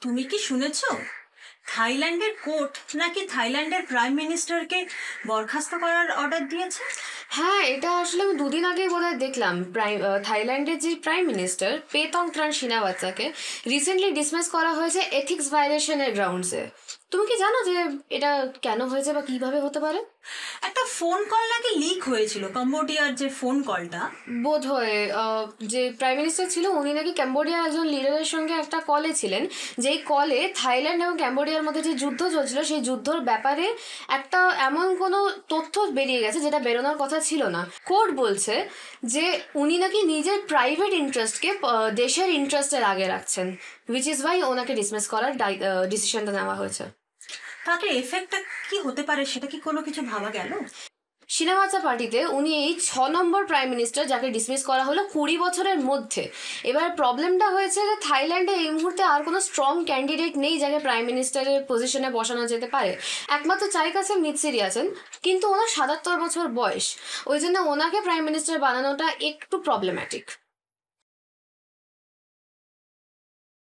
তুমি কি শুনেছো থাইল্যান্ডের কোর্ট নাকি থাইল্যান্ডের প্রাইম মিনিস্টারকে বরখাস্ত করার অর্ডার দিয়েছে? হ্যাঁ, এটা আসলে আমি দুদিন আগেই বোধহয় দেখলাম। থাইল্যান্ডের যে প্রাইম মিনিস্টার পেতংত্রান সিনাওয়াত্রাকে রিসেন্টলি ডিসমিস করা হয়েছে এথিক্স ভায়োলেশনের গ্রাউন্ডসে। তুমি কি জানো যে এটা কেন হয়েছে বা কিভাবে হতে পারে? একটা ফোন কল নাকি লিক হয়েছিল, কম্বোডিয়ার যে ফোন কলটা। বোধ হয় যে প্রাইম মিনিস্টার ছিল উনি নাকি ক্যাম্বোডিয়ার একজন লিডারের সঙ্গে একটা কলে ছিলেন, যেই কলে থাইল্যান্ড এবং ক্যাম্বোডিয়ার মধ্যে যে যুদ্ধ চলছিল সেই যুদ্ধর ব্যাপারে একটা এমন কোনো তথ্য বেরিয়ে গেছে যেটা বেরোনোর কথা ছিল না। কোর্ট বলছে যে উনি নাকি নিজের প্রাইভেট ইন্টারেস্টকে দেশের ইন্টারেস্টের আগে রাখছেন, উইচ ইজ ওয়াই ওনাকে ডিসমিস করার ডিসিশনটা নেওয়া হয়েছে। তাতে এফেক্টটা কি হতে পারে সেটা কি কোনো কিছু ভাবা গেল? সিনাওয়াত্রা পার্টিতে উনি এই 6 নম্বর প্রাইম মিনিস্টার যাকে ডিসমিস করা হলো 20 বছরের মধ্যে। এবার প্রবলেমটা হয়েছে যে থাইল্যান্ডে এই মুহূর্তে আর কোনো স্ট্রং ক্যান্ডিডেট নেই যাকে প্রাইম মিনিস্টারের পজিশনে বসানো যেতে পারে। একমাত্র চাইকাসেম মিৎসিরি আছেন, কিন্তু ওনার 77 বছর বয়স, ওই জন্য ওনাকে প্রাইম মিনিস্টার বানানোটা একটু প্রবলেম্যাটিক।